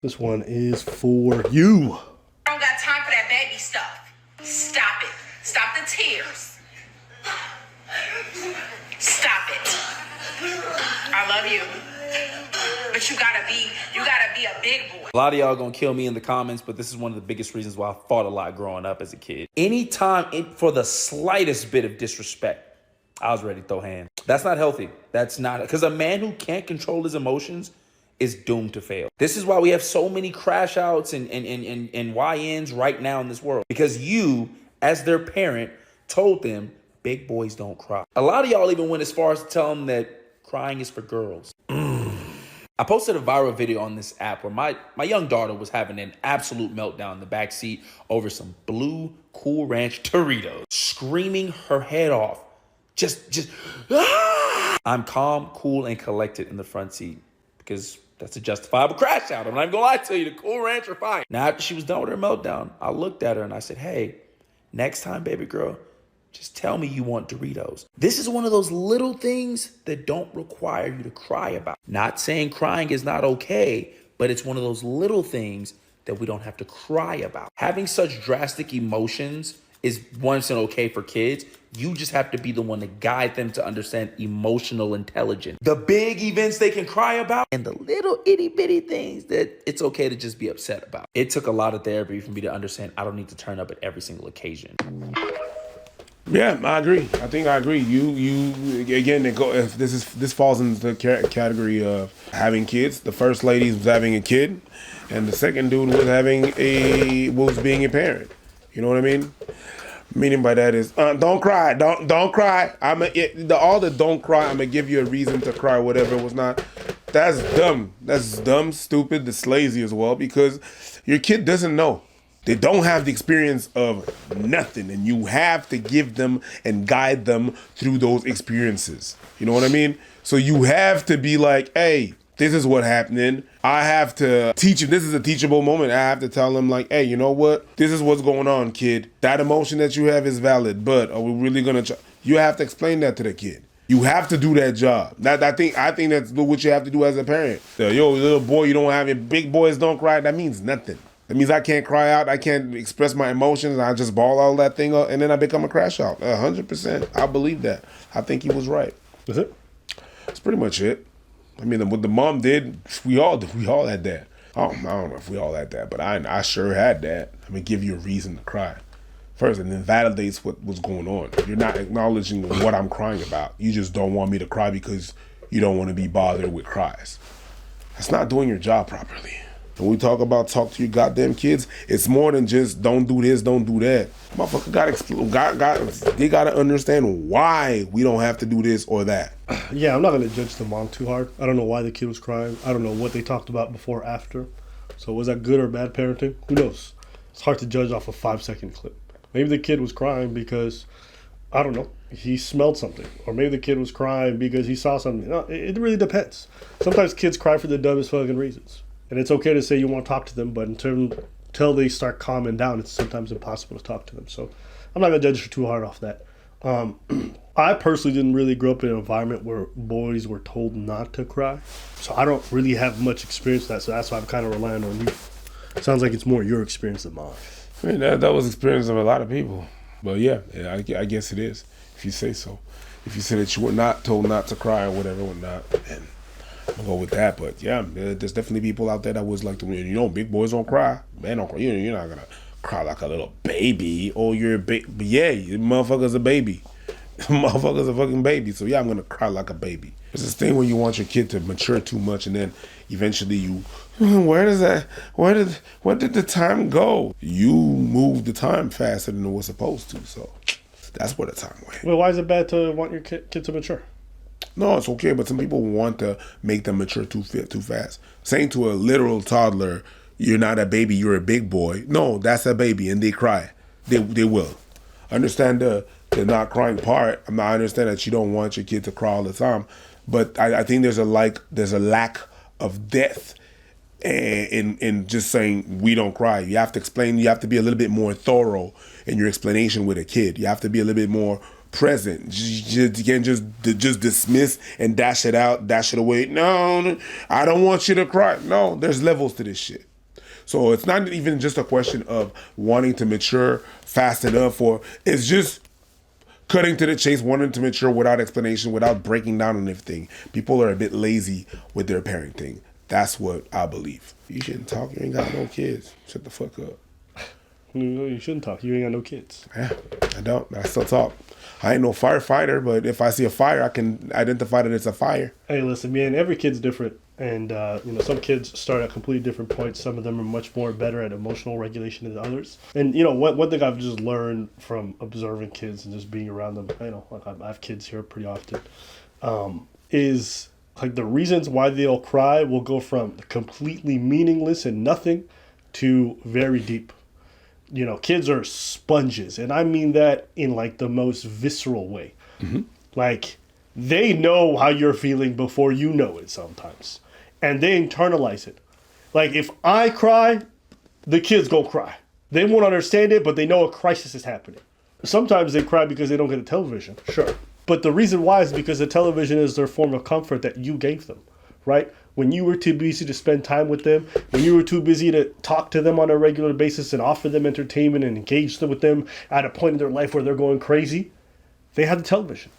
This one is for you. I don't got time for that baby stuff. Stop it. Stop the tears. Stop it. I love you. But you gotta be a big boy. A lot of y'all gonna kill me in the comments, but this is one of the biggest reasons why I fought a lot growing up as a kid. Anytime for the slightest bit of disrespect, I was ready to throw hands. That's not healthy. That's not, because a man who can't control his emotions is doomed to fail. This is why we have so many crash outs and YNs right now in this world. Because you, as their parent, told them big boys don't cry. A lot of y'all even went as far as to tell them that crying is for girls. I posted a viral video on this app where my young daughter was having an absolute meltdown in the backseat over some blue Cool Ranch Doritos, screaming her head off. Just, ah! I'm calm, cool, and collected in the front seat because that's a justifiable crash out. I'm not even gonna lie to you, the Cool Ranch are fine. Now, after she was done with her meltdown, I looked at her and I said, hey, next time, baby girl, just tell me you want Doritos. This is one of those little things that don't require you to cry about. Not saying crying is not okay, but it's one of those little things that we don't have to cry about. Having such drastic emotions is once and okay for kids. You just have to be the one to guide them to understand emotional intelligence. The big events they can cry about and the little itty bitty things that it's okay to just be upset about. It took a lot of therapy for me to understand I don't need to turn up at every single occasion. Yeah, I agree. I think I agree. You again. If this falls into the category of having kids. The first lady was having a kid, and the second dude was being a parent. You know what I mean? Meaning by that is don't cry, don't cry. All the don't cry. I'm gonna give you a reason to cry. Whatever it was not. That's dumb. That's dumb, stupid, that's lazy as well because your kid doesn't know. They don't have the experience of nothing, and you have to give them and guide them through those experiences. You know what I mean? So you have to be like, hey, this is what happening. I have to teach him. This is a teachable moment. I have to tell him like, hey, you know what? This is what's going on, kid. That emotion that you have is valid, but are we really gonna try? You have to explain that to the kid. You have to do that job. I think that's what you have to do as a parent. Yo, little boy, you don't have it. Big boys don't cry. That means nothing. That means I can't cry out. I can't express my emotions. I just ball all that thing up, and then I become a crash out. 100%. I believe that. I think he was right. Is it? That's pretty much it. I mean, what the mom did, we all did. We all had that. I don't know if we all had that, but I sure had that. I'm gonna give you a reason to cry. First, and then validates what was going on. You're not acknowledging what I'm crying about. You just don't want me to cry because you don't want to be bothered with cries. That's not doing your job properly. When we talk to your goddamn kids, it's more than just don't do this, don't do that. Motherfucker they gotta understand why we don't have to do this or that. Yeah, I'm not gonna judge the mom too hard. I don't know why the kid was crying. I don't know what they talked about before or after. So was that good or bad parenting? Who knows? It's hard to judge off a 5-second clip. Maybe the kid was crying because, I don't know, he smelled something. Or maybe the kid was crying because he saw something. No, it really depends. Sometimes kids cry for the dumbest fucking reasons. And it's okay to say you want to talk to them, but until they start calming down, it's sometimes impossible to talk to them. So I'm not going to judge you too hard off that. I personally didn't really grow up in an environment where boys were told not to cry. So I don't really have much experience with that. So that's why I'm kind of relying on you. Sounds like it's more your experience than mine. I mean, that was the experience of a lot of people. But yeah, I guess it is, if you say so. If you say that you were not told not to cry or whatever, whatnot, then I'll go with that. But yeah, there's definitely people out there that was like, big boys don't cry. Man don't cry. You're not going to cry like a little baby. Oh, you're a baby. Yeah, motherfucker's a baby. Motherfucker's a fucking baby. So yeah, I'm going to cry like a baby. It's this thing where you want your kid to mature too much and then eventually where did the time go? You moved the time faster than it was supposed to. So that's where the time went. Well, why is it bad to want your kid to mature? No, it's okay, but some people want to make them mature too fast. Saying to a literal toddler, you're not a baby, you're a big boy. No, that's a baby, and they cry. They will. Understand the not crying part. I understand that you don't want your kid to cry all the time, but I think there's a lack of depth in just saying we don't cry. You have to explain. You have to be a little bit more thorough in your explanation with a kid. You have to be a little bit more present. You can't just dismiss and dash it out, dash it away. No, I don't want you to cry. No, there's levels to this shit. So it's not even just a question of wanting to mature fast enough, or it's just cutting to the chase, wanting to mature without explanation, without breaking down on everything. People are a bit lazy with their parenting. That's what I believe. You shouldn't talk. You ain't got no kids. Shut the fuck up. You shouldn't talk. You ain't got no kids. Yeah, I don't. I still talk. I ain't no firefighter, but if I see a fire, I can identify that it's a fire. Hey, listen, man, every kid's different. And, some kids start at completely different points. Some of them are much more better at emotional regulation than others. And, one thing I've just learned from observing kids and just being around them, like I have kids here pretty often, is like the reasons why they'll cry will go from completely meaningless and nothing to very deep. Kids are sponges. And I mean that in like the most visceral way. Mm-hmm. Like, they know how you're feeling before you know it sometimes. And they internalize it. Like, if I cry, the kids go cry. They won't understand it, but they know a crisis is happening. Sometimes they cry because they don't get a television. Sure. But the reason why is because the television is their form of comfort that you gave them, right? When you were too busy to spend time with them, when you were too busy to talk to them on a regular basis and offer them entertainment and engage them with them at a point in their life where they're going crazy, they had the television.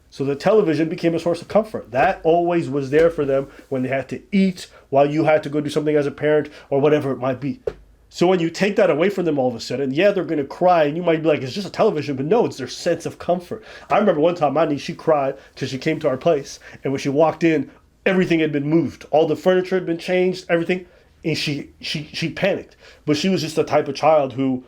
So the television became a source of comfort. That always was there for them when they had to eat, while you had to go do something as a parent, or whatever it might be. So when you take that away from them all of a sudden, yeah, they're going to cry, and you might be like, it's just a television, but no, it's their sense of comfort. I remember one time my niece, she cried because she came to our place, and when she walked in, everything had been moved. All the furniture had been changed, everything, and she panicked. But she was just the type of child who,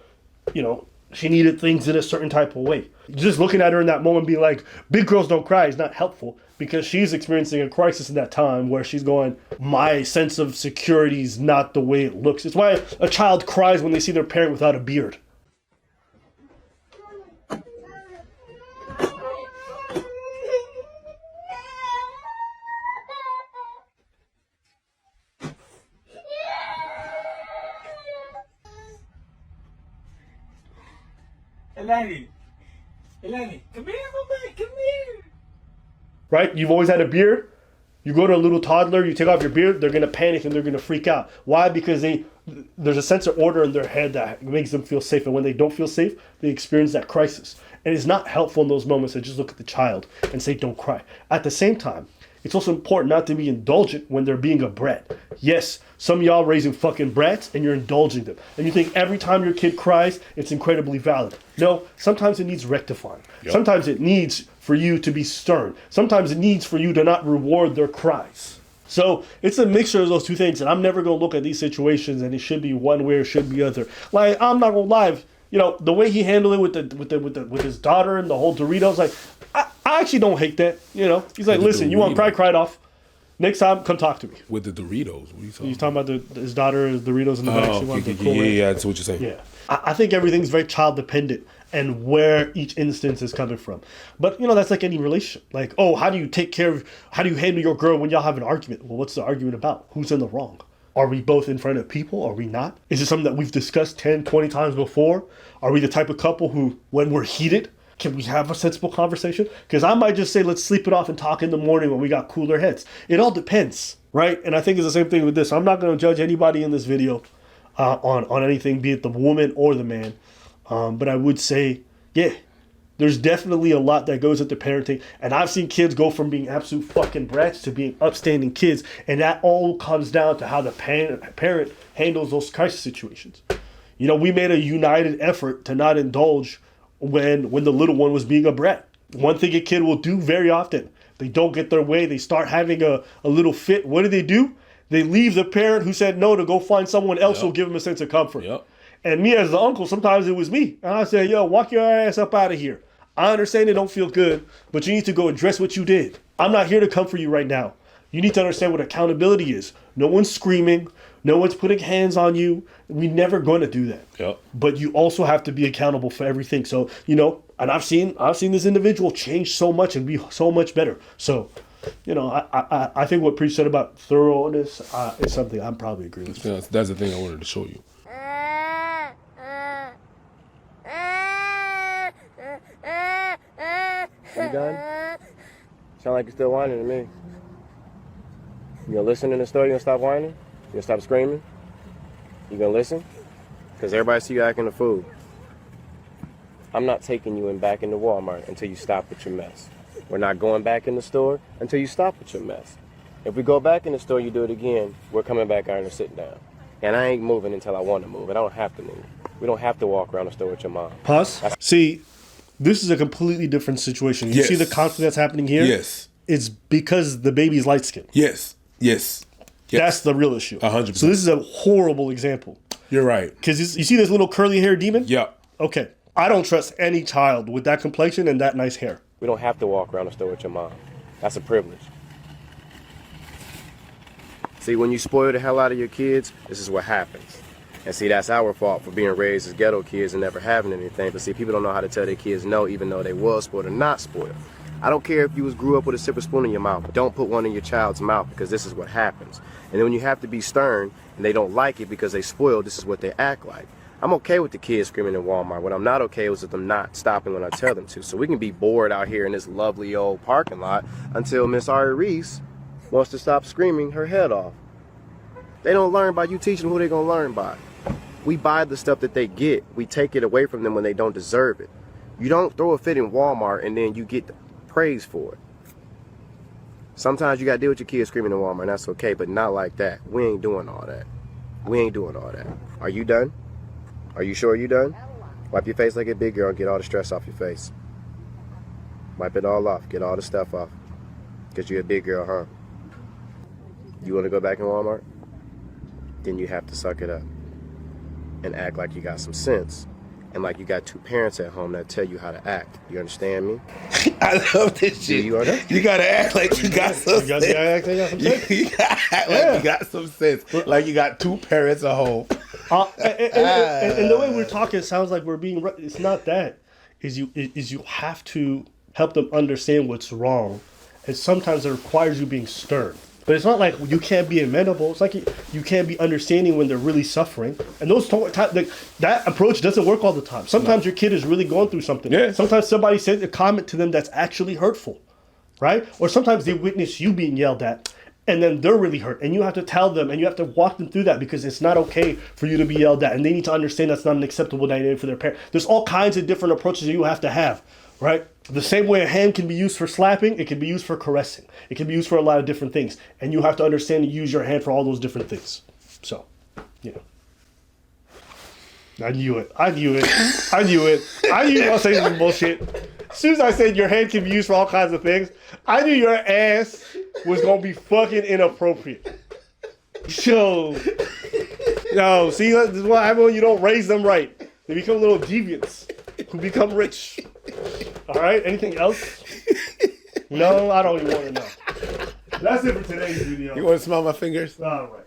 she needed things in a certain type of way. Just looking at her in that moment being like, big girls don't cry is not helpful, because she's experiencing a crisis in that time where she's going, my sense of security is not the way it looks. It's why a child cries when they see their parent without a beard. Eleni, come here, mama, come here. Right? You've always had a beard. You go to a little toddler, you take off your beard, they're going to panic and they're going to freak out. Why? Because there's a sense of order in their head that makes them feel safe. And when they don't feel safe, they experience that crisis. And it's not helpful in those moments to just look at the child and say, don't cry. At the same time, it's also important not to be indulgent when they're being a brat. Yes, some of y'all raising fucking brats and you're indulging them. And you think every time your kid cries, it's incredibly valid. No, sometimes it needs rectifying. Yep. Sometimes it needs for you to be stern. Sometimes it needs for you to not reward their cries. So it's a mixture of those two things. And I'm never going to look at these situations and it should be one way or it should be other. Like, I'm not going to lie. The way he handled it with his daughter and the whole Doritos, like, I actually don't hate that. He's like, listen, you want to cry it off. Next time, come talk to me. With the Doritos, what are you talking He's talking about his daughter, Doritos in the back. Yeah, that's what you're saying. Yeah. I think everything's very child dependent and where each instance is coming from. But, that's like any relationship. Like, how do you handle your girl when y'all have an argument? Well, what's the argument about? Who's in the wrong? Are we both in front of people? Are we not? Is it something that we've discussed 10, 20 times before? Are we the type of couple who, when we're heated, can we have a sensible conversation? Because I might just say, let's sleep it off and talk in the morning when we got cooler heads. It all depends, right? And I think it's the same thing with this. I'm not going to judge anybody in this video on anything, be it the woman or the man. But I would say, yeah, there's definitely a lot that goes into parenting. And I've seen kids go from being absolute fucking brats to being upstanding kids. And that all comes down to how the parent handles those crisis situations. We made a united effort to not indulge when the little one was being a brat. One thing a kid will do very often, they don't get their way, they start having a little fit. What do? They leave the parent who said no to go find someone else who'll give them a sense of comfort. Yep. And me as the uncle, sometimes it was me. And I said, walk your ass up out of here. I understand it don't feel good, but you need to go address what you did. I'm not here to comfort you right now. You need to understand what accountability is. No one's screaming. No one's putting hands on you. We're never going to do that. Yep. But you also have to be accountable for everything. So, and I've seen this individual change so much and be so much better. So, I think what Preach said about thoroughness is something I'm probably agreeing with. That's the thing I wanted to show you. You done? Sound like you're still whining to me. You gonna listen in the store? You gonna stop whining? You gonna stop screaming? You gonna listen? Because everybody see you acting a fool. I'm not taking you back into Walmart until you stop with your mess. We're not going back in the store until you stop with your mess. If we go back in the store, you do it again, we're coming back out and sitting down. And I ain't moving until I want to move. And I don't have to move. We don't have to walk around the store with your mom. Pause. See, this is a completely different situation. You see the conflict that's happening here? Yes. It's because the baby's light skinned. Yes. Yes. That's the real issue. 100%. So this is a horrible example. You're right. Because you see this little curly hair demon? Yeah. Okay. I don't trust any child with that complexion and that nice hair. We don't have to walk around the store with your mom. That's a privilege. See, when you spoil the hell out of your kids, this is what happens. And see, that's our fault for being raised as ghetto kids and never having anything. But see, people don't know how to tell their kids no, even though they was spoiled or not spoiled. I don't care if you grew up with a silver spoon in your mouth, but don't put one in your child's mouth, because this is what happens. And then when you have to be stern and they don't like it because they spoiled, this is what they act like. I'm okay with the kids screaming in Walmart. What I'm not okay with is them not stopping when I tell them to. So we can be bored out here in this lovely old parking lot until Miss Ari Reese wants to stop screaming her head off. They don't learn by you teaching them who they're going to learn by. We buy the stuff that they get. We take it away from them when they don't deserve it. You don't throw a fit in Walmart and then you get praise for it. Sometimes you got to deal with your kids screaming in Walmart, and that's okay, but not like that. We ain't doing all that. We ain't doing all that. Are you done? Are you sure you done? Wipe your face like a big girl and get all the stress off your face. Wipe it all off. Get all the stuff off. Because you're a big girl, huh? You want to go back in Walmart? Then you have to suck it up and act like you got some sense and like you got two parents at home that tell you how to act. You understand me? I love this shit. You gotta act like you got some sense. You gotta act like you got some sense. You gotta act like you got some sense. Like you got two parents at home. And the way we're talking, it sounds like we're being. It's not that. Is you have to help them understand what's wrong, and sometimes it requires you being stern. But it's not like you can't be amenable. It's like you can't be understanding when they're really suffering. And that approach doesn't work all the time. Sometimes your kid is really going through something. Yeah. Sometimes somebody says a comment to them that's actually hurtful, right? Or sometimes they witness you being yelled at, and then they're really hurt. And you have to tell them, and you have to walk them through that, because it's not okay for you to be yelled at. And they need to understand that's not an acceptable dynamic for their parent. There's all kinds of different approaches that you have to have, right? The same way a hand can be used for slapping, it can be used for caressing. It can be used for a lot of different things. And you have to understand and use your hand for all those different things. So, you know. I knew it. I knew you were going to say some bullshit. As soon as I said your hand can be used for all kinds of things, I knew your ass was going to be fucking inappropriate. So, no, see, this is what happens when you don't raise them right. They become little deviants who become rich. All right, anything else? No, I don't even want to know. That's it for today's video. You want to smell my fingers? All right.